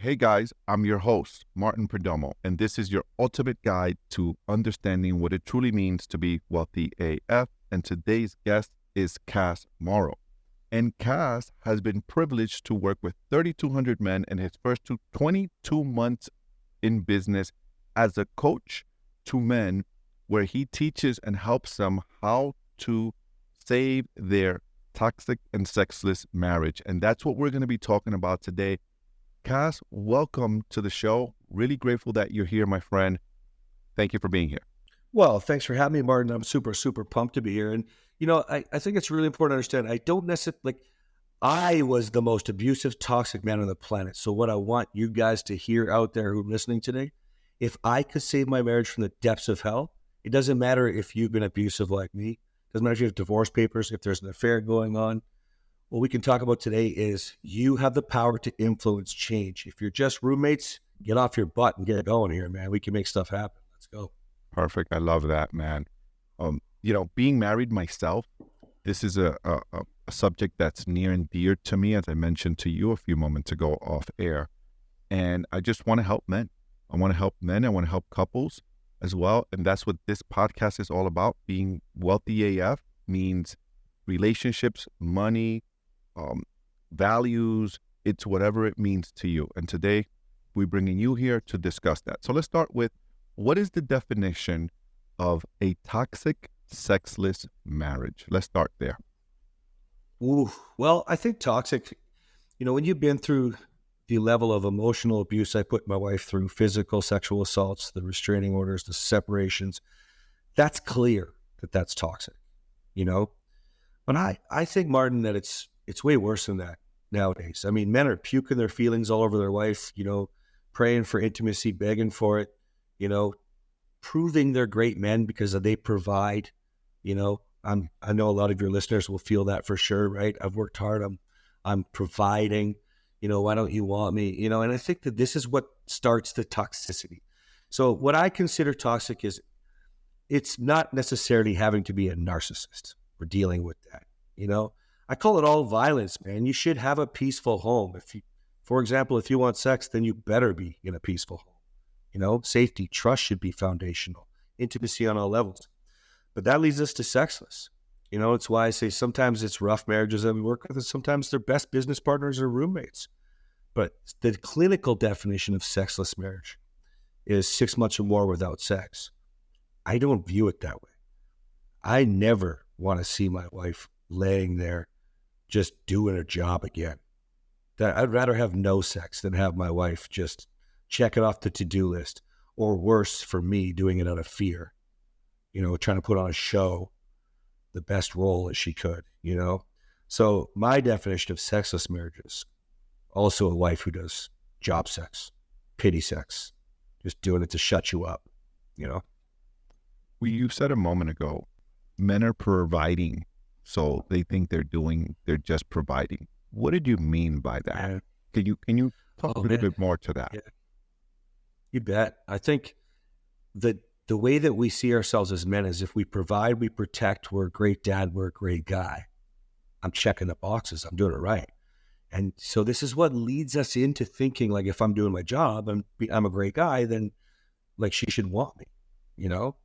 Hey guys, I'm your host, Martin Perdomo, and this is your ultimate guide to understanding what it truly means to be wealthy AF. And today's guest is Cass Morrow. And Cass has been privileged to work with 3,200 men in his first 22 months in business as a coach to men, where he teaches and helps them how to save their toxic and sexless marriage. And that's what we're going to be talking about today. Cass, welcome to the show. Really grateful that you're here, my friend. Thank you for being here. Well, thanks for having me, Martin. I'm super pumped to be here. And, I think it's really important to understand, I don't necessarily, I was the most abusive, toxic man on the planet. So what I want you guys to hear out there who are listening today, if I could save my marriage from the depths of hell, it doesn't matter if you've been abusive like me. It doesn't matter if you have divorce papers, if there's an affair going on. What we can talk about today is you have the power to influence change. If you're just roommates, get off your butt and get going here, man. We can make stuff happen. Let's go. Perfect. I love that, man. Being married myself, this is a subject that's near and dear to me, as I mentioned to you a few moments ago off air. And I just want to help men. I want to help men. I want to help couples as well. And that's what this podcast is all about. Being wealthy AF means relationships, money, values. It's whatever it means to you. And today we're bringing you here to discuss that. So let's start with, what is the definition of a toxic, sexless marriage? Let's start there. Ooh, well, I think toxic, when you've been through the level of emotional abuse I put my wife through, physical, sexual assaults, the restraining orders, the separations, that's clear that that's toxic, But I think, Martin, that it's way worse than that nowadays. I mean, men are puking their feelings all over their wife, praying for intimacy, begging for it, proving they're great men because they provide. I know a lot of your listeners will feel that for sure, right? I've worked hard. I'm providing. Why don't you want me? And I think that this is what starts the toxicity. So what I consider toxic is, it's not necessarily having to be a narcissist. We're dealing with that. I call it all violence, man. You should have a peaceful home. For example, if you want sex, then you better be in a peaceful home. Safety, trust should be foundational, intimacy on all levels. But that leads us to sexless. It's why I say sometimes it's rough marriages that we work with, and sometimes their best business partners are roommates. But the clinical definition of sexless marriage is 6 months or more without sex. I don't view it that way. I never want to see my wife laying there just doing her job again. That I'd rather have no sex than have my wife just check it off the to-do list, or worse for me, doing it out of fear, trying to put on a show, the best role as she could, So my definition of sexless marriage is also a wife who does job sex, pity sex, just doing it to shut you up, Well, you said a moment ago, men are providing, so they think they're just providing. What did you mean by that? Can you talk a little bit more to that? Yeah. You bet. I think that the way that we see ourselves as men is, if we provide, we protect, we're a great dad, we're a great guy. I'm checking the boxes. I'm doing it right. And so this is what leads us into thinking, like, if I'm doing my job, I'm a great guy, then like she should want me.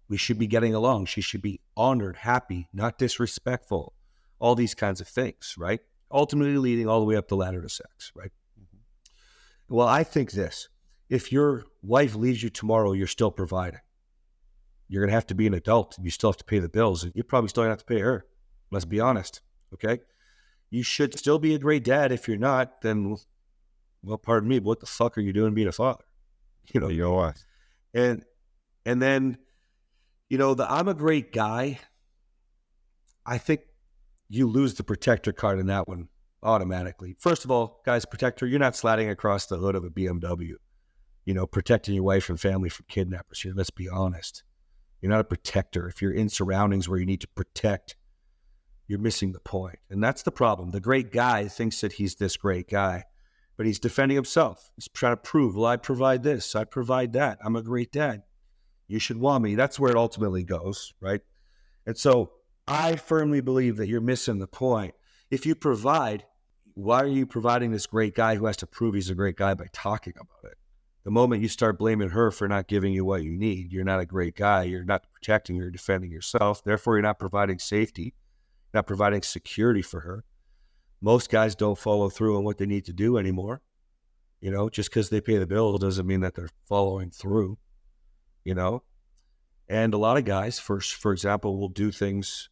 We should be getting along. She should be honored, happy, not disrespectful, all these kinds of things, right? Ultimately leading all the way up the ladder to sex, right? Mm-hmm. Well, I think this, if your wife leaves you tomorrow, you're still providing. You're going to have to be an adult, and you still have to pay the bills, and you probably still have to pay her. Let's be honest, okay? You should still be a great dad. If you're not, then, well, pardon me, but what the fuck are you doing being a father? And then, the I'm a great guy, I think you lose the protector card in that one automatically. First of all, guys, protector, you're not sliding across the hood of a BMW, protecting your wife and family from kidnappers here. Let's be honest. You're not a protector. If you're in surroundings where you need to protect, you're missing the point. And that's the problem. The great guy thinks that he's this great guy, but he's defending himself. He's trying to prove, well, I provide this, I provide that. I'm a great dad. You should want me. That's where it ultimately goes, right? And so I firmly believe that you're missing the point. If you provide, why are you providing this great guy who has to prove he's a great guy by talking about it? The moment you start blaming her for not giving you what you need, you're not a great guy. You're not protecting, you're defending yourself. Therefore, you're not providing safety, not providing security for her. Most guys don't follow through on what they need to do anymore. You know, just because they pay the bill doesn't mean that they're following through, you know? And a lot of guys, for example, will do things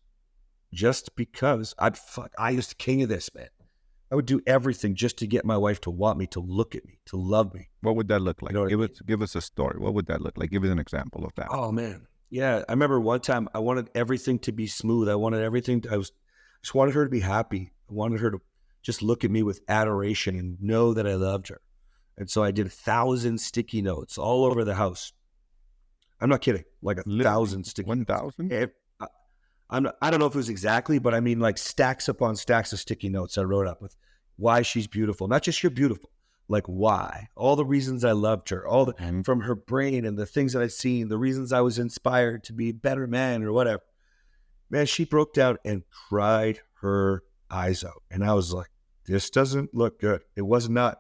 just because I was the king of this, man. I would do everything just to get my wife to want me, to look at me, to love me. What would that look like? You know what I mean? Give us a story. What would that look like? Give us an example of that. Oh man. Yeah. I remember one time I wanted everything to be smooth. I wanted everything. Just wanted her to be happy. I wanted her to just look at me with adoration and know that I loved her. And so I did 1,000 sticky notes all over the house. I'm not kidding. Like 1,000 sticky 1,000? notes. I don't know if it was exactly, but I mean like stacks upon stacks of sticky notes I wrote up with why she's beautiful. Not just you're beautiful, like why. All the reasons I loved her, all the from her brain and the things that I'd seen, the reasons I was inspired to be a better man or whatever. Man, she broke down and cried her eyes out. And I was like, this doesn't look good. It was not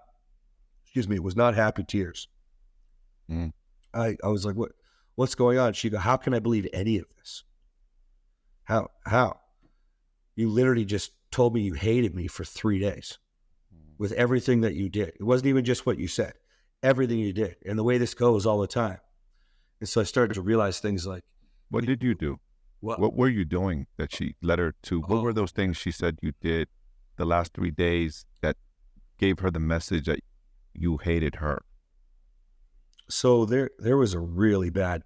happy tears. I was like, what's going on? She go, how can I believe any of this? How? You literally just told me you hated me for 3 days with everything that you did. It wasn't even just what you said, everything you did. And the way this goes all the time. And so I started to realize things like, what did you do? What were you doing that she led her to? What were those things she said you did the last 3 days that gave her the message that you hated her? So there was a really bad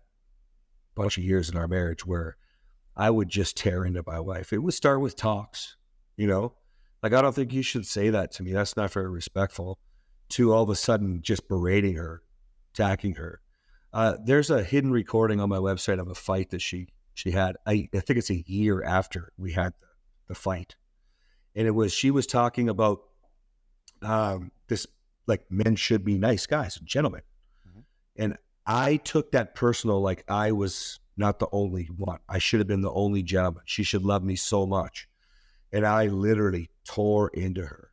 bunch of years in our marriage where I would just tear into my wife. It would start with talks, you know, like, I don't think you should say that to me. That's not very respectful. To all of a sudden just berating her, attacking her. There's a hidden recording on my website of a fight that she had. I think it's a year after we had the fight. And she was talking about this, like, men should be nice guys, gentlemen. And I took that personal, like I was not the only one. I should have been the only gentleman. She should love me so much. And I literally tore into her.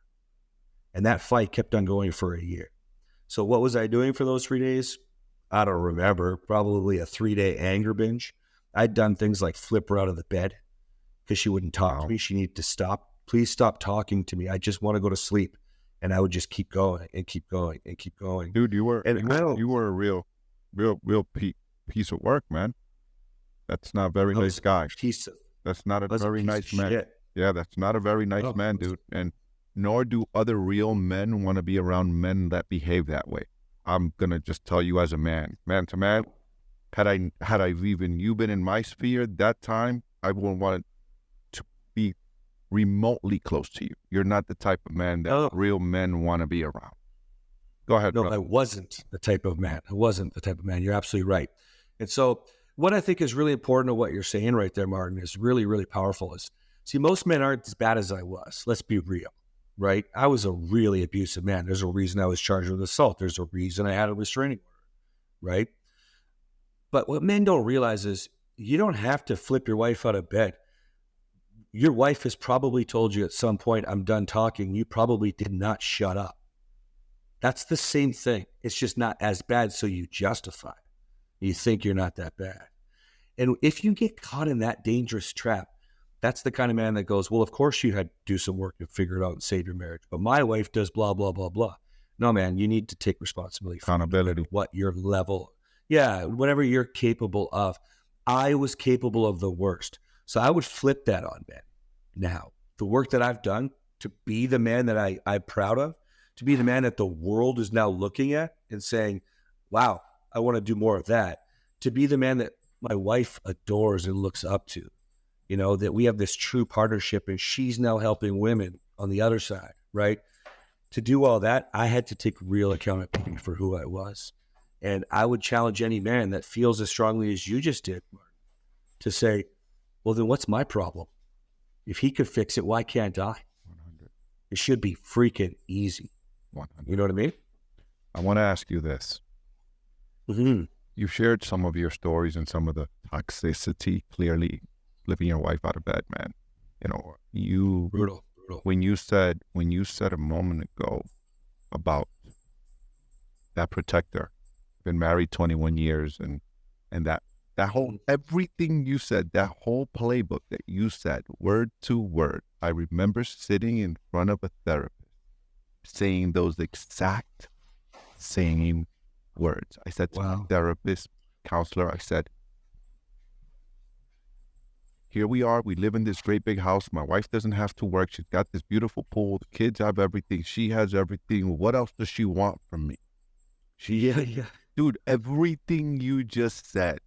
And that fight kept on going for a year. So what was I doing for those 3 days? I don't remember. Probably a 3-day anger binge. I'd done things like flip her out of the bed because she wouldn't talk to me. She needed to stop. Please stop talking to me. I just want to go to sleep. And I would just keep going and keep going and keep going. Dude, you were a real piece of work, man. That's not a very nice guy. That's not a very nice man. Shit. Yeah, that's not a very nice man, dude. And nor do other real men want to be around men that behave that way. I'm gonna just tell you as a man to man, had I even you been in my sphere that time, I wouldn't want to be remotely close to you. You're not the type of man that real men want to be around. Go ahead. No, brother. I wasn't the type of man. You're absolutely right. And so what I think is really important of what you're saying right there, Martin, is really, really powerful is, see, most men aren't as bad as I was. Let's be real, right? I was a really abusive man. There's a reason I was charged with assault. There's a reason I had a restraining order, right? But what men don't realize is you don't have to flip your wife out of bed. Your wife has probably told you at some point, I'm done talking. You probably did not shut up. That's the same thing. It's just not as bad, so you justify it. You think you're not that bad. And if you get caught in that dangerous trap, that's the kind of man that goes, well, of course you had to do some work to figure it out and save your marriage. But my wife does blah, blah, blah, blah. No, man, you need to take responsibility for accountability. What your level, whatever you're capable of. I was capable of the worst. So I would flip that on men. Now, the work that I've done to be the man that I'm proud of, to be the man that the world is now looking at and saying, wow, I want to do more of that. To be the man that my wife adores and looks up to, you know, that we have this true partnership and she's now helping women on the other side, right? To do all that, I had to take real accountability for who I was. And I would challenge any man that feels as strongly as you just did, Mark, to say, well, then what's my problem? If he could fix it, why can't I? 100. It should be freaking easy. 100. You know what I mean? I want to ask you this. Mm-hmm. You shared some of your stories and some of the toxicity, clearly flipping your wife out of bed, man. You know, Brutal. when you said a moment ago about that protector, been married 21 years, and that whole everything you said, that whole playbook that you said, word to word, I remember sitting in front of a therapist saying those exact same words. I said to my therapist, counselor, I said, here we are. We live in this great big house. My wife doesn't have to work. She's got this beautiful pool. The kids have everything. She has everything. What else does she want from me? Dude, everything you just said,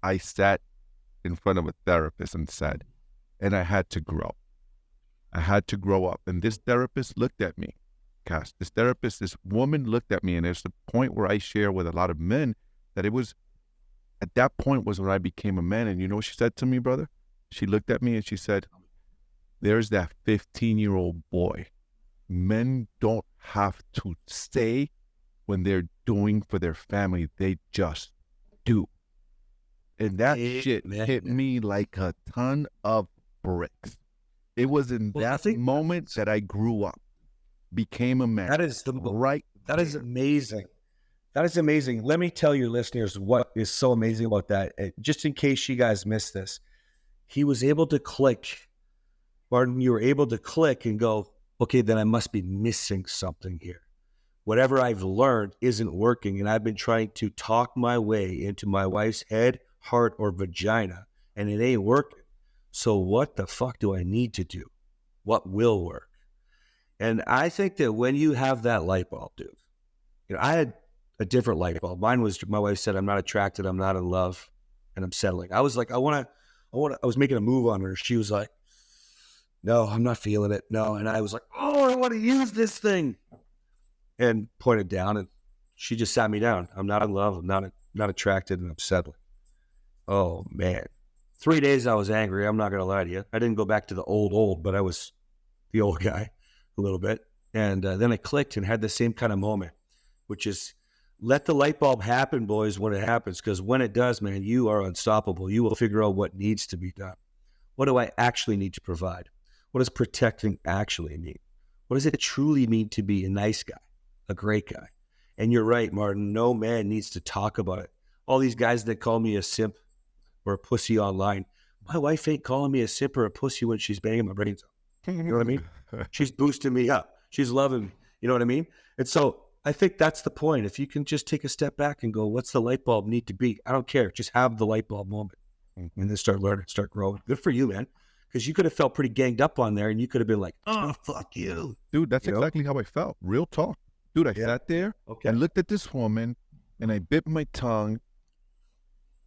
I sat in front of a therapist and said, and I had to grow. I had to grow up. And this therapist looked at me, Cass. This woman looked at me, and there's a point where I share with a lot of men that it was, at that point was when I became a man. And you know what she said to me, brother? She looked at me and she said, there's that 15-year-old boy. Men don't have to say when they're doing for their family. They just do. And that shit hit me like a ton of bricks. It was in that moment that I grew up, became a man. That is amazing. That is amazing. Let me tell your listeners what is so amazing about that. Just in case you guys missed this, he was able to click. Martin, you were able to click and go, okay, then I must be missing something here. Whatever I've learned isn't working, and I've been trying to talk my way into my wife's head, heart, or vagina, and it ain't working. So what the fuck do I need to do? What will work? And I think that when you have that light bulb, dude, I had a different light bulb. Mine was, my wife said, I'm not attracted, I'm not in love, and I'm settling. I was like, I was making a move on her. She was like, no, I'm not feeling it. No. And I was like, oh, I want to use this thing. And pointed down, and she just sat me down. I'm not in love, I'm not attracted, and I'm settling. Oh, man. 3 days I was angry. I'm not going to lie to you. I didn't go back to the old, but I was the old guy a little bit. And then I clicked and had the same kind of moment, which is let the light bulb happen, boys, when it happens. Because when it does, man, you are unstoppable. You will figure out what needs to be done. What do I actually need to provide? What does protecting actually mean? What does it truly mean to be a nice guy, a great guy? And you're right, Martin. No man needs to talk about it. All these guys that call me a simp or a pussy online, my wife ain't calling me a simp or a pussy when she's banging my brains out. You know what I mean? She's boosting me up. She's loving me. You know what I mean? And so I think that's the point. If you can just take a step back and go, what's the light bulb need to be? I don't care. Just have the light bulb moment and then start learning, start growing. Good for you, man. Because you could have felt pretty ganged up on there and you could have been like, oh, fuck you. Dude, that's exactly how I felt. Real talk. Dude, I sat there and looked at this woman and I bit my tongue.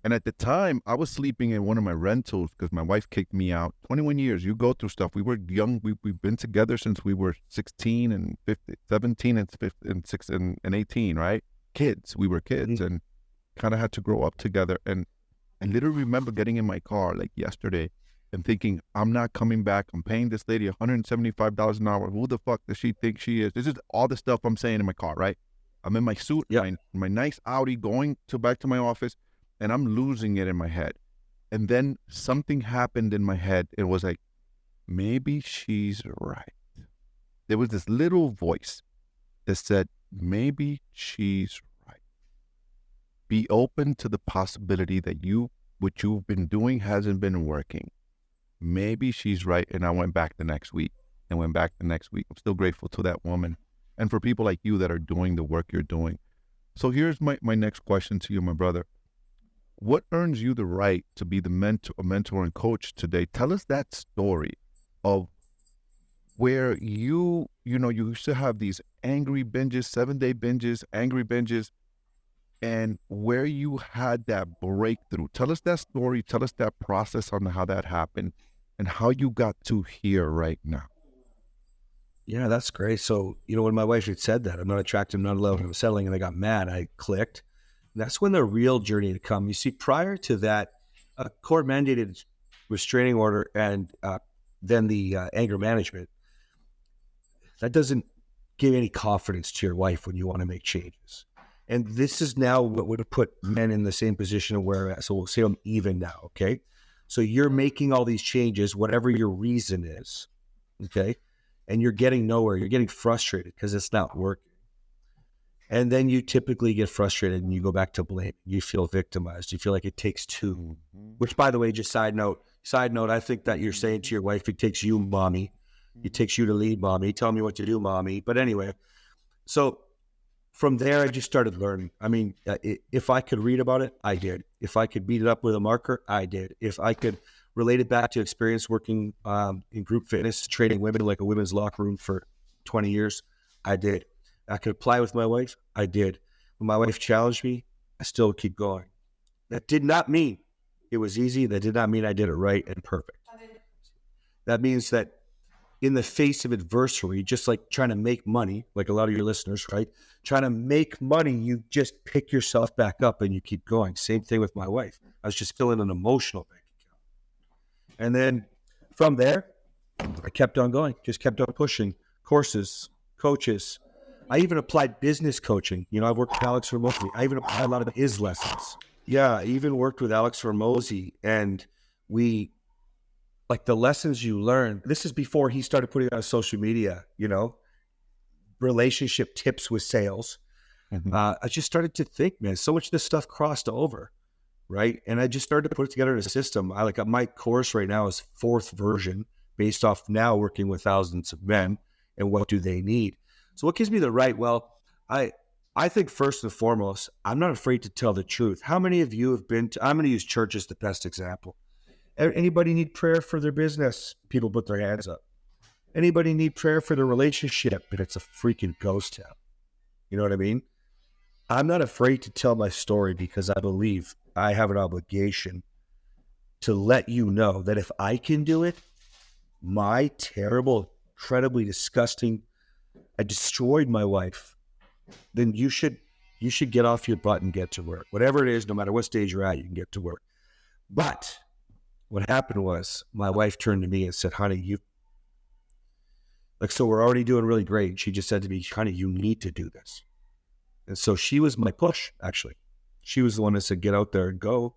And at the time, I was sleeping in one of my rentals because my wife kicked me out. 21 years, you go through stuff. We were young. We've been together since we were 16 and 15, 17 and 15, and 18, right? Kids. We were kids and kind of had to grow up together. And I literally remember getting in my car like yesterday and thinking, I'm not coming back. I'm paying this lady $175 an hour. Who the fuck does she think she is? This is all the stuff I'm saying in my car, right? I'm in my suit, my nice Audi going back to my office. And I'm losing it in my head. And then something happened in my head. It was like, maybe she's right. There was this little voice that said, maybe she's right. Be open to the possibility that what you've been doing hasn't been working. Maybe she's right. And I went back the next week and went back the next week. I'm still grateful to that woman. And for people like you that are doing the work you're doing. So here's my next question to you, my brother. What earns you the right to be the mentor and coach today? Tell us that story of where you used to have these angry binges, 7-day binges, angry binges, and where you had that breakthrough. Tell us that story. Tell us that process on how that happened and how you got to here right now. Yeah, that's great. So, when my wife had said that, I'm not attracted, I'm not in love, I'm settling, and I got mad, I clicked. That's when the real journey to come. You see, prior to that, a court-mandated restraining order and then the anger management, that doesn't give any confidence to your wife when you want to make changes. And this is now what would have put men in the same position where, so we'll say I'm even now, okay? So you're making all these changes, whatever your reason is, Okay. And you're getting nowhere. You're getting frustrated because it's not working. And then you typically get frustrated and you go back to blame. You feel victimized. You feel like it takes two, which, by the way, just side note, I think that you're saying to your wife, it takes you, mommy. It takes you to lead, mommy. Tell me what to do, mommy. But anyway, so from there, I just started learning. I mean, if I could read about it, I did. If I could beat it up with a marker, I did. If I could relate it back to experience working in group fitness, training women like a women's locker room for 20 years, I did. I could apply with my wife, I did. When my wife challenged me, I still keep going. That did not mean it was easy. That did not mean I did it right and perfect. That means that in the face of adversity, just like trying to make money, like a lot of your listeners, right? Trying to make money, you just pick yourself back up and you keep going. Same thing with my wife. I was just filling an emotional bank account. And then from there, I kept on going, just kept on pushing courses, coaches. I even applied business coaching. You know, I've worked with Alex Hormozy. I even applied a lot of his lessons. Yeah, I even worked with Alex Hormozy, and we, like the lessons you learn, this is before he started putting on social media, you know, relationship tips with sales. I just started to think, man, so much of this stuff crossed over, right? And I just started to put it together in a system. My course right now is 4th version based off now working with thousands of men and what do they need. So what gives me the right? Well, I think first and foremost, I'm not afraid to tell the truth. How many of you have been to, I'm going to use church as the best example. Anybody need prayer for their business? People put their hands up. Anybody need prayer for their relationship? But it's a freaking ghost town. You know what I mean? I'm not afraid to tell my story because I believe I have an obligation to let you know that if I can do it, my terrible, incredibly disgusting, I destroyed my wife, then you should get off your butt and get to work. Whatever it is, no matter what stage you're at, you can get to work. But what happened was my wife turned to me and said, honey, so we're already doing really great. She just said to me, honey, you need to do this. And so she was my push, actually. She was the one that said, get out there and go.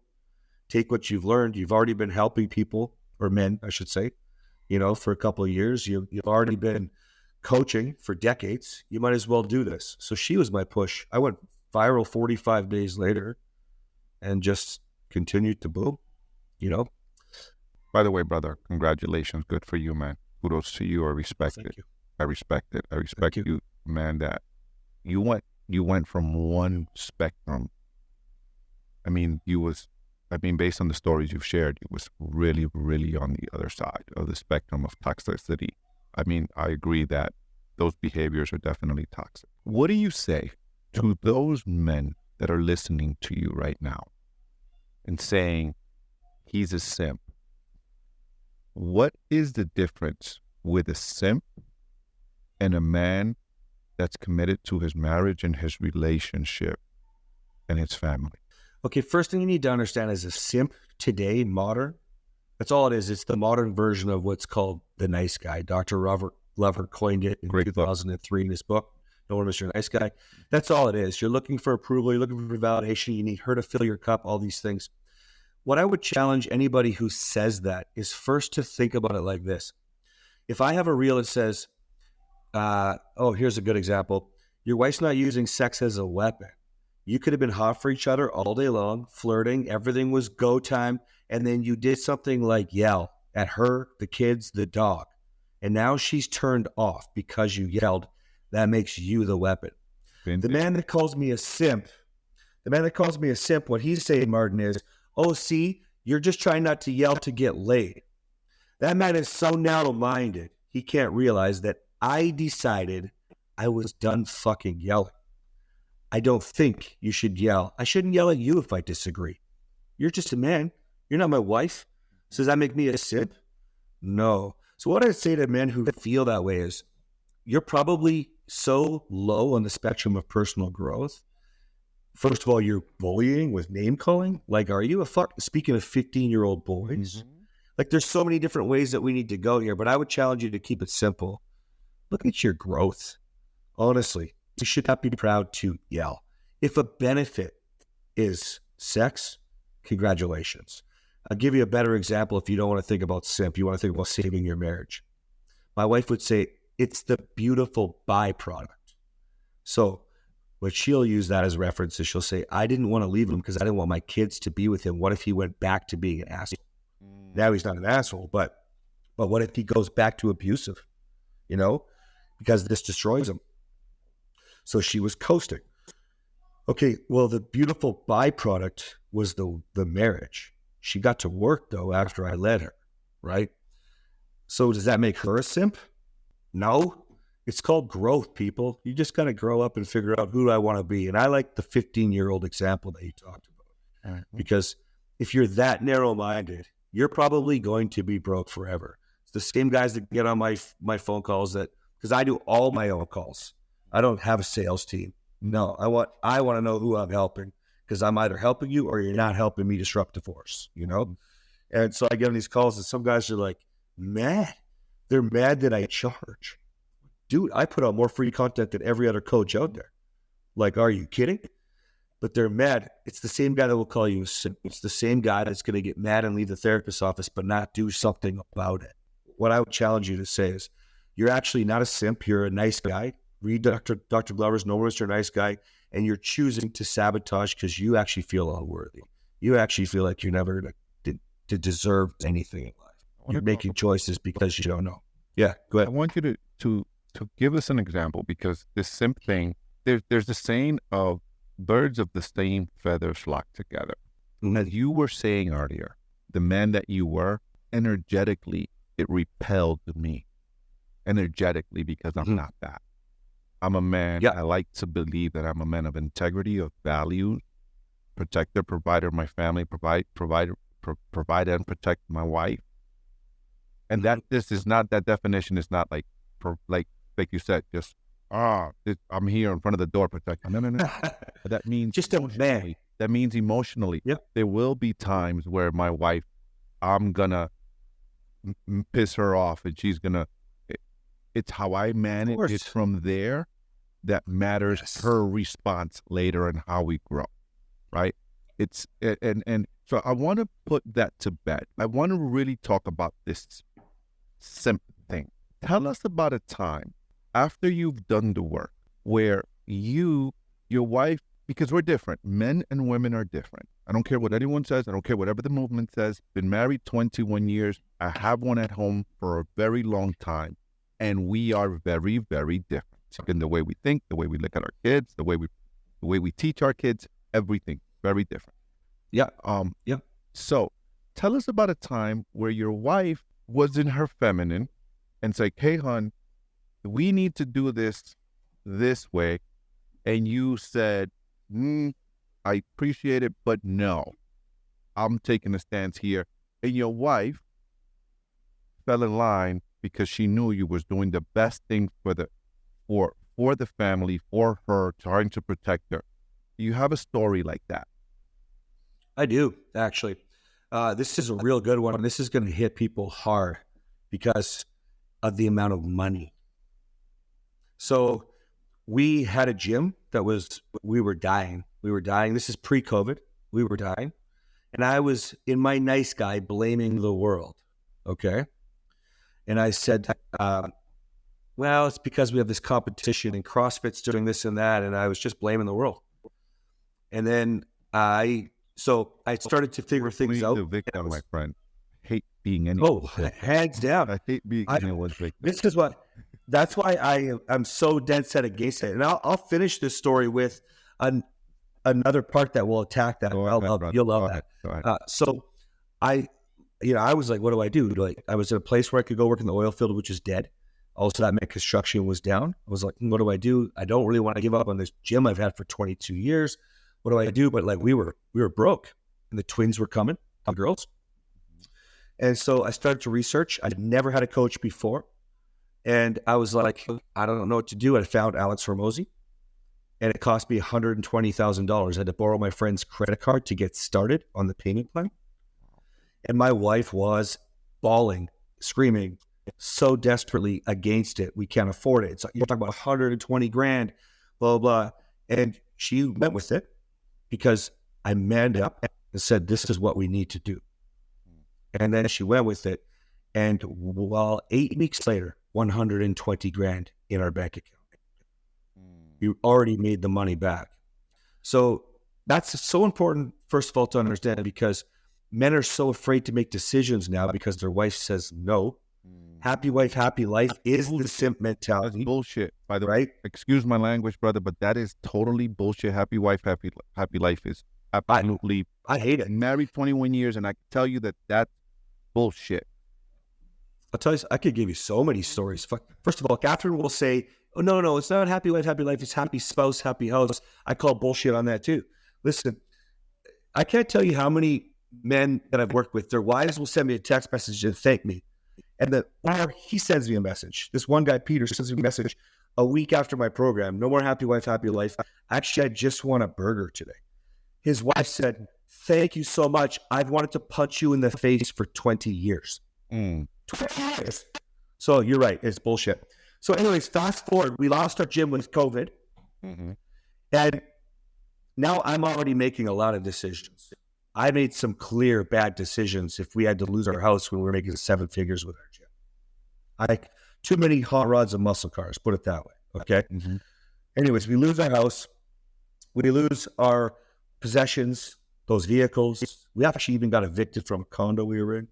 Take what you've learned. You've already been helping people, or men, I should say, you know, for a couple of years. You've already been coaching for decades. You might as well do this. So she was my push. I went viral 45 days later and just continued to boom, you know. By the way, brother, congratulations. Good for you, man. Kudos to you. I respect it. I respect it. I respect you, man, that you went from one spectrum. I mean, based on the stories you've shared, it was really, really on the other side of the spectrum of toxicity. I mean, I agree that those behaviors are definitely toxic. What do you say to those men that are listening to you right now and saying, he's a simp? What is the difference with a simp and a man that's committed to his marriage and his relationship and his family? Okay, first thing you need to understand is a simp today, modern, that's all it is. It's the modern version of what's called the nice guy. Dr. Robert Glover coined it in 2003 in his book, No One Mr. Nice Guy. That's all it is. You're looking for approval. You're looking for validation. You need her to fill your cup, all these things. What I would challenge anybody who says that is first to think about it like this. If I have a reel that says, here's a good example. Your wife's not using sex as a weapon. You could have been hot for each other all day long, flirting. Everything was go time. And then you did something like yell at her, the kids, the dog. And now she's turned off because you yelled. That makes you the weapon. The man that calls me a simp, what he's saying, Martin, is, oh, see, you're just trying not to yell to get laid. That man is so narrow-minded, he can't realize that I decided I was done fucking yelling. I don't think you should yell. I shouldn't yell at you if I disagree. You're just a man. You're not my wife. So does that make me a simp? No. So what I'd say to men who feel that way is, you're probably so low on the spectrum of personal growth. First of all, you're bullying with name calling. Like, are you speaking of 15-year-old boys? Mm-hmm. Like, there's so many different ways that we need to go here, but I would challenge you to keep it simple. Look at your growth. Honestly, you should not be proud to yell. If a benefit is sex, congratulations. I'll give you a better example if you don't want to think about simp. You want to think about saving your marriage. My wife would say, it's the beautiful byproduct. So what she'll use that as reference is she'll say, I didn't want to leave him because I didn't want my kids to be with him. What if he went back to being an asshole? Now he's not an asshole, but what if he goes back to abusive, because this destroys him. So she was coasting. Okay, well, the beautiful byproduct was the marriage. She got to work, though, after I led her, right? So does that make her a simp? No. It's called growth, people. You just got to grow up and figure out who I want to be. And I like the 15-year-old example that you talked about. Mm-hmm. Because if you're that narrow-minded, you're probably going to be broke forever. It's the same guys that get on my phone calls because I do all my own calls. I don't have a sales team. No, I want to know who I'm helping, because I'm either helping you or you're not helping me disrupt the force, And so I get on these calls and some guys are like, mad. They're mad that I charge. Dude, I put out more free content than every other coach out there. Like, are you kidding? But they're mad. It's the same guy that will call you a simp. It's the same guy that's going to get mad and leave the therapist's office but not do something about it. What I would challenge you to say is, you're actually not a simp. You're a nice guy. Read Dr. Glover's No Words, you're a nice guy, and you're choosing to sabotage because you actually feel unworthy. You actually feel like you're never going to deserve anything in life. You're making choices because you don't know. Yeah, go ahead. I want you to give us an example, because this simp thing, there's a saying of birds of the same feathers flock together. Mm-hmm. As you were saying earlier, the man that you were, energetically, it repelled me. Energetically, because I'm not that. I'm a man. Yeah. I like to believe that I'm a man of integrity, of value, protector, provider of my family, provide and protect my wife. And that that definition is not like you said, just I'm here in front of the door protecting. No. That means just a man. That means emotionally. Yep. There will be times where my wife, I'm gonna piss her off, and she's gonna. It's how I manage it from there that matters. Yes. Her response later and how we grow, right? It's and so I want to put that to bed. I want to really talk about this simp thing. Tell us about a time after you've done the work where your wife, because we're different. Men and women are different. I don't care what anyone says. I don't care whatever the movement says. Been married 21 years. I have one at home for a very long time. And we are very, very different in the way we think, the way we look at our kids, the way we teach our kids, everything very different. Yeah. Yeah. So tell us about a time where your wife was in her feminine and say, hey, hon, we need to do this way. And you said, I appreciate it, but no, I'm taking a stance here. And your wife fell in line because she knew you was doing the best thing for the family, for her, trying to protect her. You have a story like that? I do, actually. This is a real good one. This is going to hit people hard because of the amount of money. So we had a gym we were dying. This is pre-COVID. We were dying. And I was, in my nice guy, blaming the world. Okay. And I said, well, it's because we have this competition and CrossFit's doing this and that. And I was just blaming the world. And then I started to figure things out. The victim, my friend. I hate being anyone's victim. Hands down. I hate being anyone's victim. That's why I'm so dead set against it. And I'll finish this story with another part that will attack that. You'll love that. So I was like, what do I do? Like, I was in a place where I could go work in the oil field, which is dead. Also, that meant construction was down. I was like, what do I do? I don't really want to give up on this gym I've had for 22 years. What do I do? But like, we were broke, and the twins were coming, the girls. And so I started to research. I'd never had a coach before. And I was like, I don't know what to do. I found Alex Hormozy, and it cost me $120,000. I had to borrow my friend's credit card to get started on the payment plan. And my wife was bawling, screaming so desperately against it. We can't afford it. You're talking about 120 grand, blah, blah, blah. And she went with it because I manned up and said, this is what we need to do. And then she went with it. And 8 weeks later, 120 grand in our bank account. You already made the money back. So that's so important, first of all, to understand, because men are so afraid to make decisions now because their wife says no. Happy wife, happy life is the simp mentality. That's bullshit, by the right? way. Excuse my language, brother, but that is totally bullshit. Happy wife, happy life is absolutely. I hate it. Married 21 years, and I can tell you that that's bullshit. I'll tell you, I could give you so many stories. First of all, Catherine will say, oh, no, it's not happy wife, happy life. It's happy spouse, happy house. I call bullshit on that too. Listen, I can't tell you how many men that I've worked with, their wives will send me a text message and thank me. Or he sends me a message. This one guy, Peter, sends me a message a week after my program. No more happy wife, happy life. Actually, I just want a burger today. His wife said, thank you so much. I've wanted to punch you in the face for 20 years. 20 years. So you're right. It's bullshit. So anyways, fast forward. We lost our gym with COVID. And now I'm already making a lot of decisions. I made some clear bad decisions if we had to lose our house when we were making 7 figures with our gym. Too many hot rods and muscle cars, put it that way. Okay. Anyways, we lose our house. We lose our possessions, those vehicles. We actually even got evicted from a condo we were in.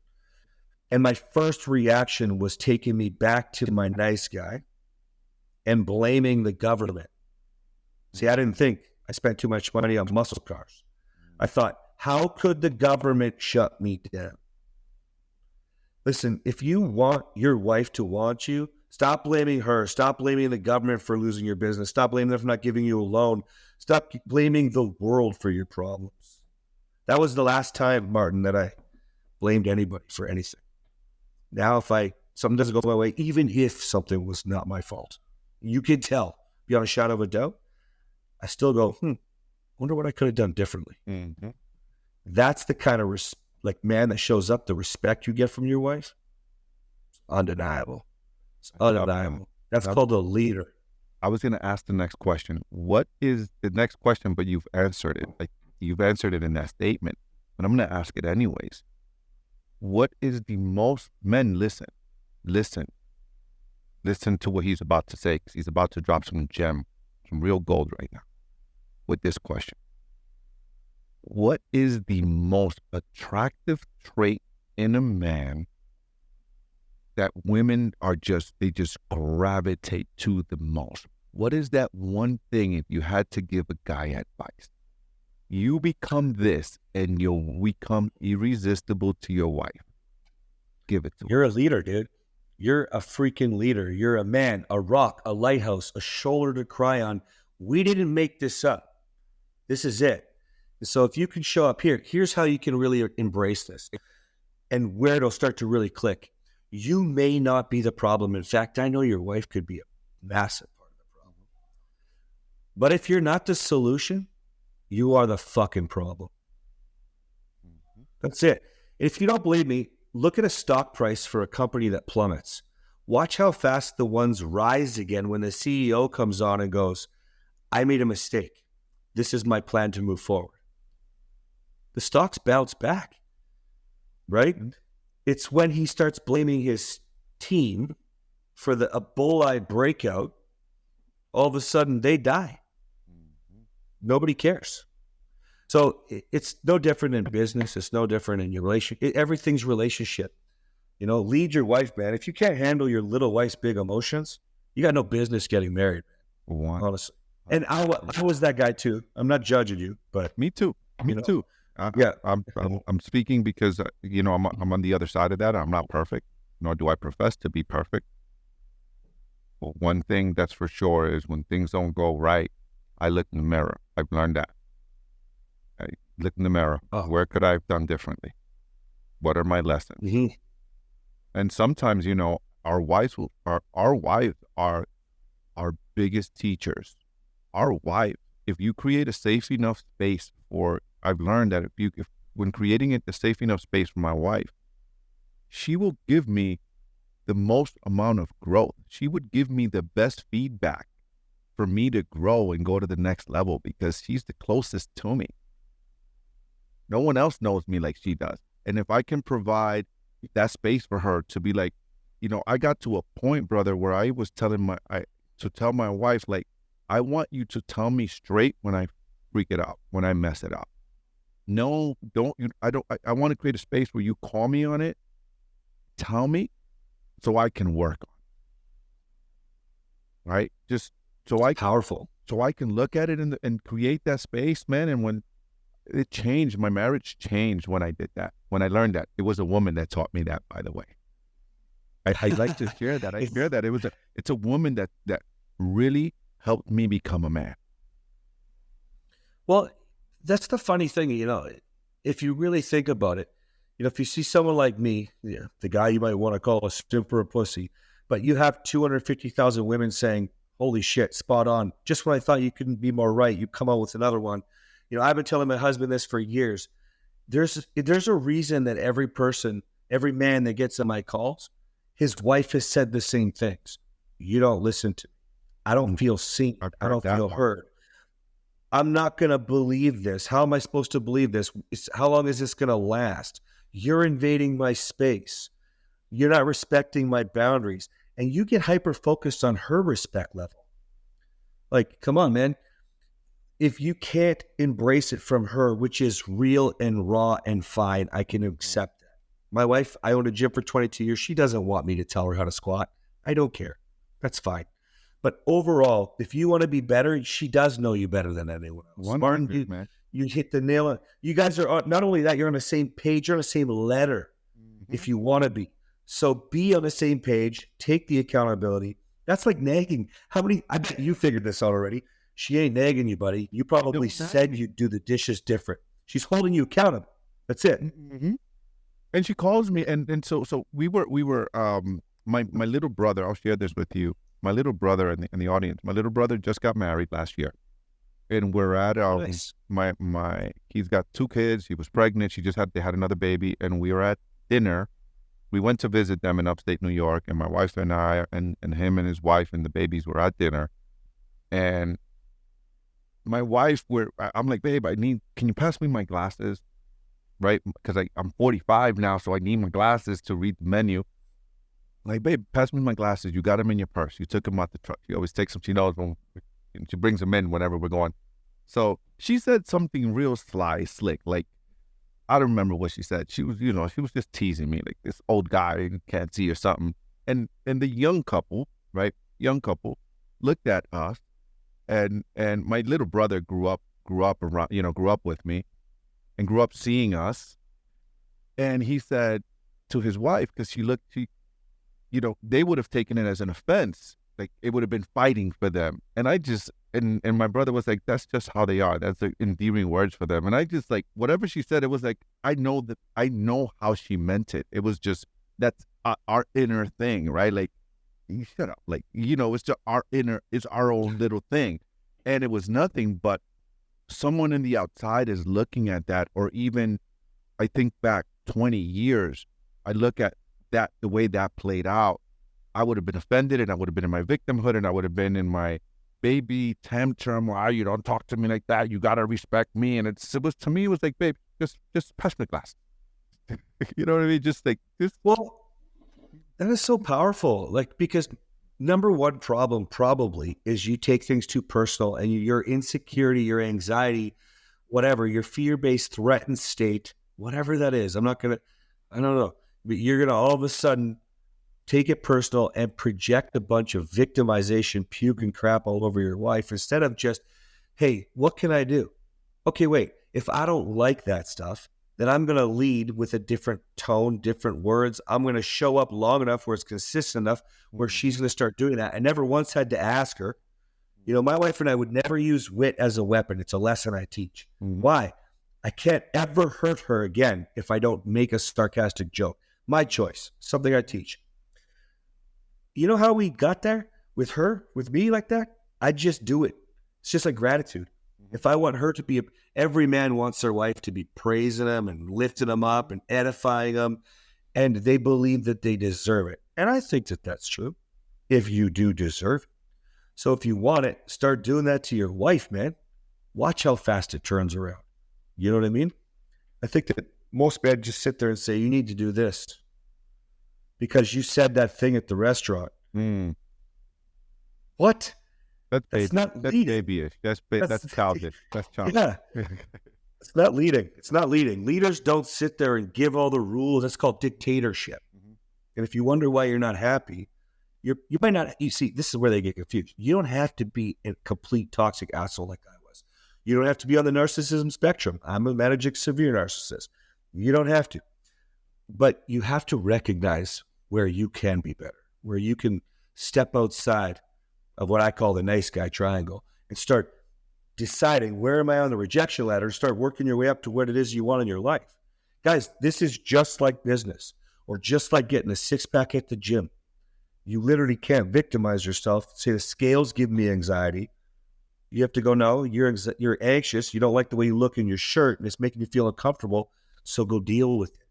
And my first reaction was taking me back to my nice guy and blaming the government. See, I didn't think I spent too much money on muscle cars. I thought, how could the government shut me down? Listen, if you want your wife to want you, stop blaming her. Stop blaming the government for losing your business. Stop blaming them for not giving you a loan. Stop blaming the world for your problems. That was the last time, Martin, that I blamed anybody for anything. Now, if something doesn't go my way, even if something was not my fault, you can tell beyond a shadow of a doubt, I still go, wonder what I could have done differently. That's the kind of man that shows up, the respect you get from your wife. It's undeniable. It's undeniable. That's called a leader. I was going to ask the next question. What is the next question? But you've answered it. Like you've answered it in that statement. But I'm going to ask it anyways. What is the most men listen to what he's about to say, because he's about to drop some real gold right now with this question. What is the most attractive trait in a man that women they just gravitate to the most? What is that one thing, if you had to give a guy advice? You become this and you'll become irresistible to your wife. Give it to You're a leader, dude. You're a freaking leader. You're a man, a rock, a lighthouse, a shoulder to cry on. We didn't make this up. This is it. So if you can show up here's how you can really embrace this and where it'll start to really click. You may not be the problem. In fact, I know your wife could be a massive part of the problem. But if you're not the solution, you are the fucking problem. That's it. If you don't believe me, look at a stock price for a company that plummets. Watch how fast the ones rise again when the CEO comes on and goes, I made a mistake. This is my plan to move forward. The stocks bounce back, right? It's when he starts blaming his team for the Ebola breakout, all of a sudden they die. Nobody cares. So it's no different in business. It's no different in your relationship. Everything's relationship. Lead your wife, man. If you can't handle your little wife's big emotions, you got no business getting married, man. Honestly. And I was that guy too. I'm not judging you, but me too. Me too. I'm speaking because I'm on the other side of that. I'm not perfect, nor do I profess to be perfect. But one thing that's for sure is when things don't go right, I look in the mirror. I've learned that. I look in the mirror. Where could I have done differently? What are my lessons? And sometimes, our wives are our biggest teachers. Our wife, if you create a safe enough space I've learned that when creating a safe enough space for my wife, she will give me the most amount of growth. She would give me the best feedback for me to grow and go to the next level because she's the closest to me. No one else knows me like she does. And if I can provide that space for her to be like, I got to a point, brother, where I was to tell my wife, like, I want you to tell me straight when I freak it out, when I mess it up. No, don't you? I want to create a space where you call me on it, tell me, so I can work on, right? Just so I Powerful. so I can look at it and create that space, man. And when it changed, my marriage changed when I did that. When I learned that, it was a woman that taught me that. By the way, I like to share that. I share that it's a woman that really helped me become a man. Well, that's the funny thing, if you really think about it, if you see someone like me, the guy you might want to call a simp or a pussy, but you have 250,000 women saying, holy shit, spot on. Just when I thought you couldn't be more right, you come out with another one. I've been telling my husband this for years. There's a reason that every man that gets on my calls, his wife has said the same things. You don't listen to me. I don't feel seen. I don't feel heard. I'm not going to believe this. How am I supposed to believe this? How long is this going to last? You're invading my space. You're not respecting my boundaries. And you get hyper-focused on her respect level. Like, come on, man. If you can't embrace it from her, which is real and raw and fine, I can accept that. My wife, I owned a gym for 22 years. She doesn't want me to tell her how to squat. I don't care. That's fine. But overall, if you want to be better, she does know you better than anyone else. Martin, man. You hit the nail on. You guys are not only that, you're on the same page, you're on the same letter if you want to be. So be on the same page, take the accountability. That's like nagging. I bet you figured this out already. She ain't nagging you, buddy. You probably said you'd do the dishes different. She's holding you accountable. That's it. Mm-hmm. And she calls me, and so we were my little brother. I'll share this with you. My little brother in the audience. My little brother just got married last year, and we're at Nice. He's got 2 kids. He was pregnant. They had another baby, and we were at dinner. We went to visit them in upstate New York, and my wife and I and him and his wife and the babies were at dinner, and my wife I'm like, babe, can you pass me my glasses? Right? Because I'm 45 now, so I need my glasses to read the menu. Like, babe, pass me my glasses. You got them in your purse. You took them out the truck. She always takes them. She knows when she brings them in whenever we're going. So she said something real slick. Like, I don't remember what she said. She was just teasing me, like this old guy you can't see or something. And the young couple, right? Young couple looked at us, and my little brother grew up with me, and grew up seeing us. And he said to his wife, because they would have taken it as an offense. Like, it would have been fighting for them. And and my brother was like, that's just how they are. That's the endearing words for them. And I just, like, whatever she said, it was like, I know how she meant it. It was just, that's our inner thing, right? Like, you shut up. Like, it's just it's our own little thing. And it was nothing but someone in the outside is looking at that, or even, I think back 20 years, I look at that, the way that played out, I would have been offended, and I would have been in my victimhood, and I would have been in my baby tantrum. Why you don't talk to me like that? You got to respect me. And to me, it was like, babe, just pass me the glass. You know what I mean? Well, that is so powerful. Like, because number one problem probably is you take things too personal, and your insecurity, your anxiety, whatever, your fear-based threatened state, whatever that is, I don't know, but you're going to all of a sudden take it personal and project a bunch of victimization, puke and crap all over your wife, instead of just, hey, what can I do? Okay, wait, if I don't like that stuff, then I'm going to lead with a different tone, different words. I'm going to show up long enough where it's consistent enough where she's going to start doing that. I never once had to ask her. My wife and I would never use wit as a weapon. It's a lesson I teach. Why? I can't ever hurt her again if I don't make a sarcastic joke. My choice, something I teach. You know how we got there with her, with me like that? I just do it. It's just like gratitude. If I want her to be, every man wants their wife to be praising them and lifting them up and edifying them, and they believe that they deserve it. And I think that that's true, if you do deserve it. So if you want it, start doing that to your wife, man. Watch how fast it turns around. You know what I mean? I think that most men just sit there and say, you need to do this. because you said that thing at the restaurant. Mm. What? That's That's not that's leading. babyish. That's childish. That's childish. Yeah, it's not leading. It's not leading. Leaders don't sit there and give all the rules. That's called dictatorship. Mhm. And if you wonder why you're not happy, you might not. You see, this is where they get confused. You don't have to be a complete toxic asshole like I was. You don't have to be on the narcissism spectrum. I'm a managing severe narcissist. You don't have to. But you have to recognize where you can be better, where you can step outside of what I call the nice guy triangle and start deciding where am I on the rejection ladder and start working your way up to what it is you want in your life. Guys, this is just like business or just like getting a six-pack at the gym. You literally can't victimize yourself, say the scales give me anxiety. You have to go, no, you're anxious. You don't like the way you look in your shirt and it's making you feel uncomfortable. So go deal with it.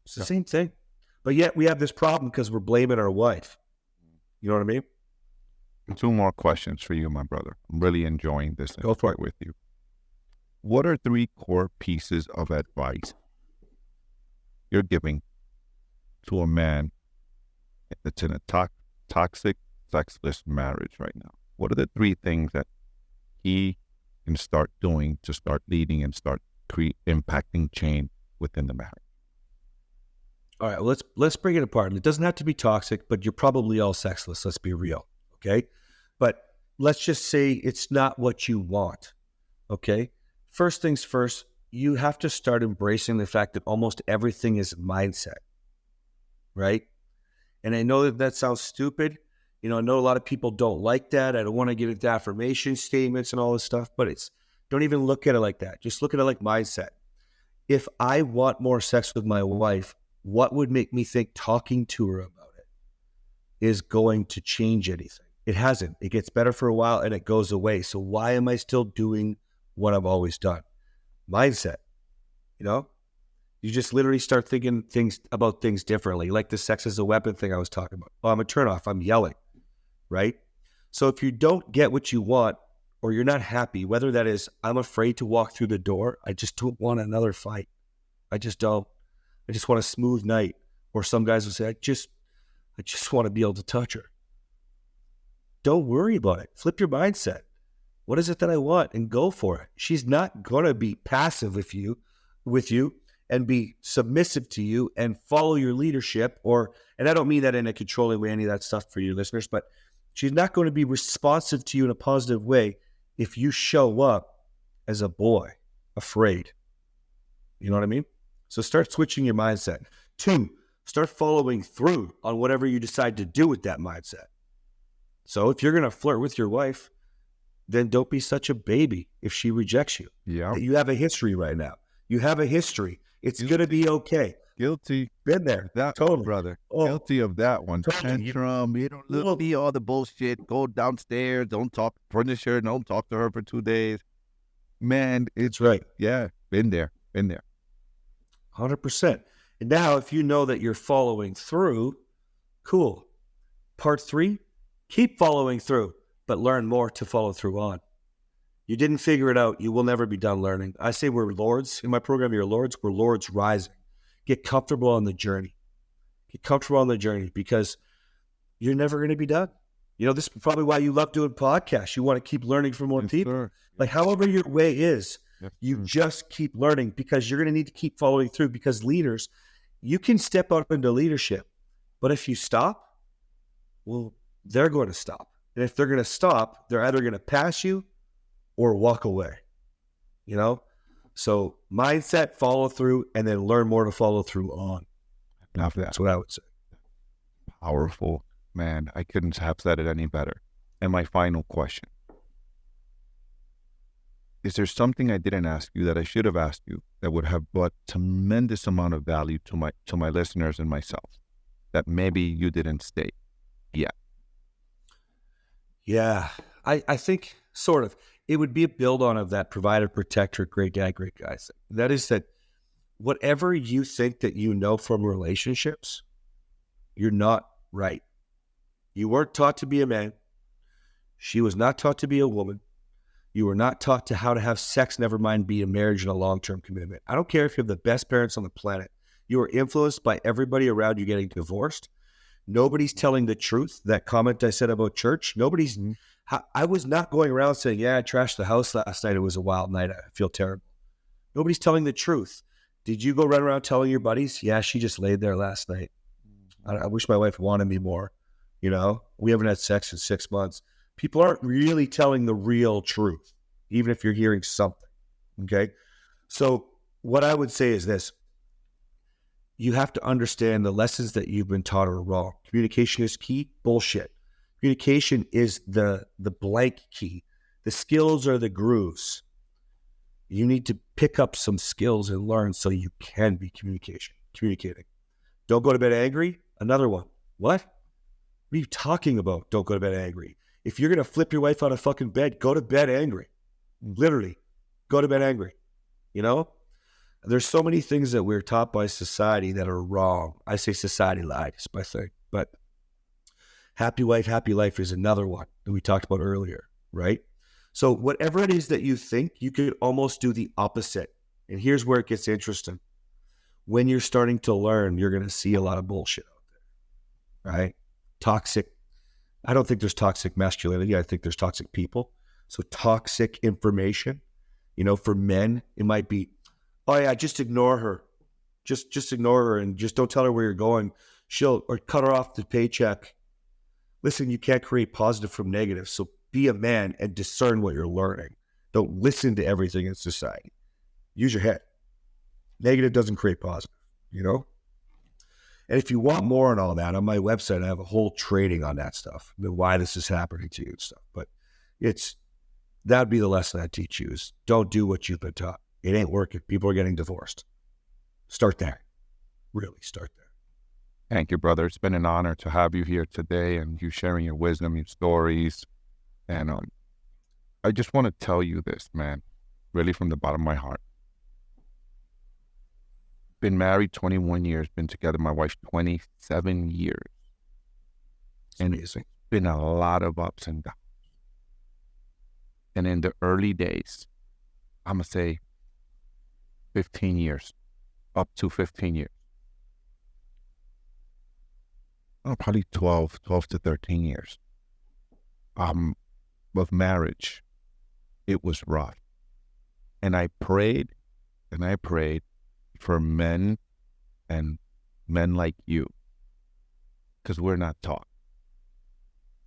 It's the same thing. But yet we have this problem because we're blaming our wife. You know what I mean? Two more questions for you, my brother. I'm really enjoying this. Go for it. With you. What are 3 core pieces of advice you're giving to a man that's in a toxic, sexless marriage right now? What are the 3 things that he can start doing to start leading and start impacting change within the marriage? All right, well, let's bring it apart. It doesn't have to be toxic, but you're probably all sexless. Let's be real, okay? But let's just say it's not what you want, okay? First things first, you have to start embracing the fact that almost everything is mindset, right? And I know that sounds stupid. You know, I know a lot of people don't like that. I don't want to get into affirmation statements and all this stuff, but don't even look at it like that. Just look at it like mindset. If I want more sex with my wife, what would make me think talking to her about it is going to change anything? It hasn't. It gets better for a while and it goes away. So why am I still doing what I've always done? Mindset, you know? You just literally start thinking about things differently, like the sex as a weapon thing I was talking about. Oh, I'm a turnoff. I'm yelling, right? So if you don't get what you want or you're not happy, whether that is, I'm afraid to walk through the door, I just don't want another fight. I just don't. I just want a smooth night. Or some guys will say, I just want to be able to touch her. Don't worry about it. Flip your mindset. What is it that I want? And go for it. She's not going to be passive with you and be submissive to you and follow your leadership and I don't mean that in a controlling way, any of that stuff for your listeners, but she's not going to be responsive to you in a positive way if you show up as a boy, afraid. You know what I mean? So start switching your mindset. 2, start following through on whatever you decide to do with that mindset. So if you're going to flirt with your wife, then don't be such a baby if she rejects you. Yeah. You have a history right now. You have a history. It's going to be okay. Guilty. Been there. That Totally. brother. Oh, Guilty of that one. totally. Tantrum. You don't look me all the bullshit. Go downstairs. Don't talk furniture. Don't talk to her for 2 days. Man, it's right. Yeah. Been there. 100%. And now if you know that you're following through, cool. Part 3, keep following through, but learn more to follow through on. You didn't figure it out. You will never be done learning. I say we're lords. In my program, you're lords. We're lords rising. Get comfortable on the journey. Get comfortable on the journey because you're never going to be done. You know, this is probably why you love doing podcasts. You want to keep learning from more people. Sir. Like however your way is, you just keep learning because you're going to need to keep following through because leaders, you can step up into leadership. But if you stop, well, they're going to stop. And if they're going to stop, they're either going to pass you or walk away, you know? So mindset, follow through, and then learn more to follow through on. Love that. That's what I would say. Powerful. Man, I couldn't have said it any better. And my final question. Is there something I didn't ask you that I should have asked you that would have brought tremendous amount of value to my listeners and myself that maybe you didn't state yet? Yeah, I think sort of. It would be a build on of that provider, protector, great dad, great guys. That is that whatever you think that you know from relationships, you're not right. You weren't taught to be a man. She was not taught to be a woman. You were not taught to how to have sex, never mind be a marriage and a long-term commitment. I don't care if you have the best parents on the planet. You are influenced by everybody around you getting divorced. Nobody's telling the truth. That comment I said about church, nobody's. I was not going around saying, yeah, I trashed the house last night. It was a wild night. I feel terrible. Nobody's telling the truth. Did you go run around telling your buddies, yeah, she just laid there last night. I wish my wife wanted me more. You know, we haven't had sex in 6 months. People aren't really telling the real truth, even if you're hearing something. Okay. So what I would say is this. You have to understand the lessons that you've been taught are wrong. Communication is key. Bullshit. Communication is the blank key. The skills are the grooves. You need to pick up some skills and learn so you can be communicating. Don't go to bed angry. Another one. What? What are you talking about? Don't go to bed angry. If you're going to flip your wife out of fucking bed, go to bed angry. Literally. Go to bed angry. You know? There's so many things that we're taught by society that are wrong. I say society lied, is my thing. But happy wife, happy life is another one that we talked about earlier, right? So whatever it is that you think, you could almost do the opposite. And here's where it gets interesting. When you're starting to learn, you're going to see a lot of bullshit out there, right? Toxic. I don't think there's toxic masculinity. I think there's toxic people. So toxic information, you know, for men, it might be, oh yeah, just ignore her. Just ignore her and just don't tell her where you're going. Or cut her off the paycheck. Listen, you can't create positive from negative. So be a man and discern what you're learning. Don't listen to everything in society. Use your head. Negative doesn't create positive, you know? And if you want more on all that, on my website, I have a whole training on that stuff, why this is happening to you and stuff. But that'd be the lesson I teach you is don't do what you've been taught. It ain't working. People are getting divorced. Start there. Really start there. Thank you, brother. It's been an honor to have you here today and you sharing your wisdom, your stories. And I just want to tell you this, man, really from the bottom of my heart. Been married 21 years, been together, my wife, 27 years. It's amazing. It's been a lot of ups and downs. And in the early days, I'm going to say 15 years, up to 15 years. Oh, probably 12 to 13 years. Of marriage, it was rough. And I prayed for men and men like you, because we're not taught.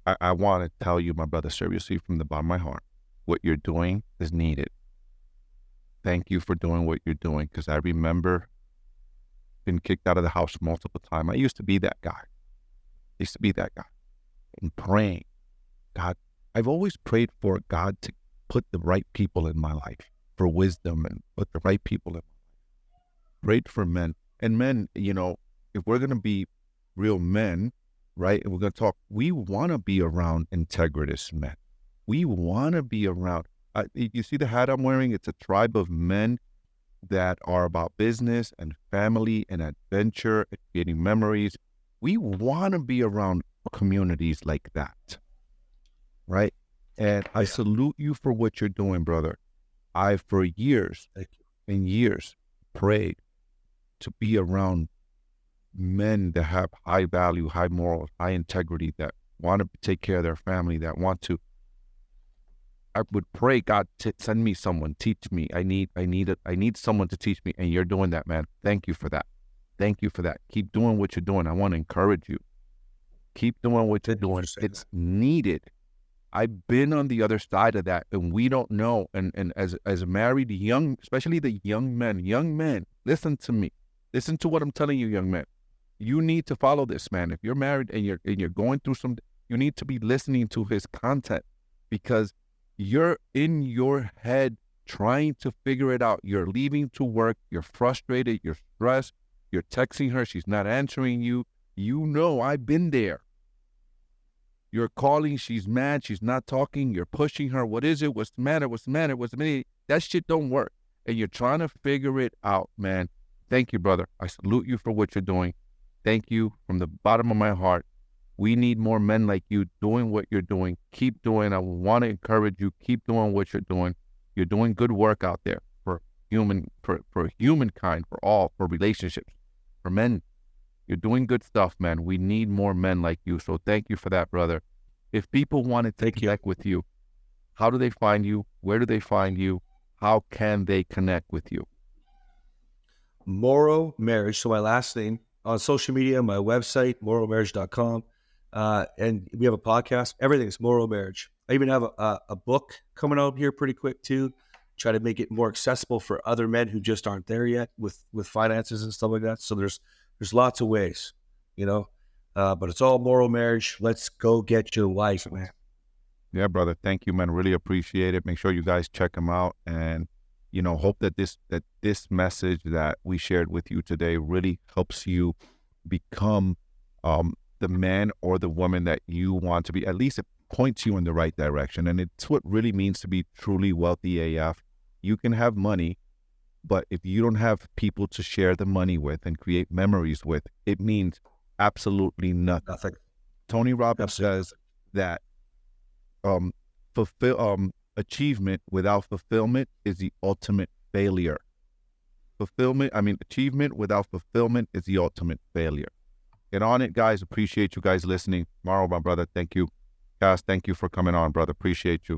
I want to tell you, my brother, seriously, from the bottom of my heart, what you're doing is needed. Thank you for doing what you're doing, because I remember being kicked out of the house multiple times. I used to be that guy. And praying, God, I've always prayed for God to put the right people in my life, for wisdom and put the right people in my life. Prayed for men. And men, you know, if we're going to be real men, right, and we're going to talk, we want to be around integritous men. We want to be around, you see the hat I'm wearing? It's a tribe of men that are about business and family and adventure and creating memories. We want to be around communities like that, right? And I salute you for what you're doing, brother. I, for years and years, prayed to be around men that have high value, high morals, high integrity, that want to take care of their family, that want to. I would pray, God, to send me someone, teach me. I need someone to teach me, and you're doing that, man. Thank you for that. Thank you for that. Keep doing what you're doing. I want to encourage you. Keep doing what you're doing. It's needed. I've been on the other side of that, and we don't know. And as married young, especially the young men, listen to me. Listen to what I'm telling you, young men. You need to follow this, man. If you're married and you're going through you need to be listening to his content, because you're in your head trying to figure it out. You're leaving to work. You're frustrated. You're stressed. You're texting her. She's not answering you. You know, I've been there. You're calling. She's mad. She's not talking. You're pushing her. What is it? What's the matter? What's the matter? What's the matter? That shit don't work. And you're trying to figure it out, man. Thank you, brother. I salute you for what you're doing. Thank you from the bottom of my heart. We need more men like you doing what you're doing. Keep doing. I want to encourage you. Keep doing what you're doing. You're doing good work out there for humankind, for relationships. for men. You're doing good stuff, man. We need more men like you. So thank you for that, brother. If people wanted to connect with you, how do they find you? Where do they find you? How can they connect with you? Morrow Marriage, so my last name, on social media, my website, morrowmarriage.com. And we have a podcast. Everything's Morrow Marriage. I even have a book coming out here pretty quick too. Try to make it more accessible for other men who just aren't there yet with finances and stuff like that. So there's lots of ways, but it's all Morrow Marriage. Let's go get your wife, man. Yeah, brother. Thank you, man. Really appreciate it. Make sure you guys check him out, and hope that this message that we shared with you today really helps you become the man or the woman that you want to be. At least it points you in the right direction, and it's what really means to be truly wealthy AF. You can have money, but if you don't have people to share the money with and create memories with, it means absolutely nothing. Nothing. Tony Robbins says that achievement without fulfillment is the ultimate failure. Achievement without fulfillment is the ultimate failure. Get on it, guys. Appreciate you guys listening. Morrow, my brother, thank you. Cass, thank you for coming on, brother. Appreciate you.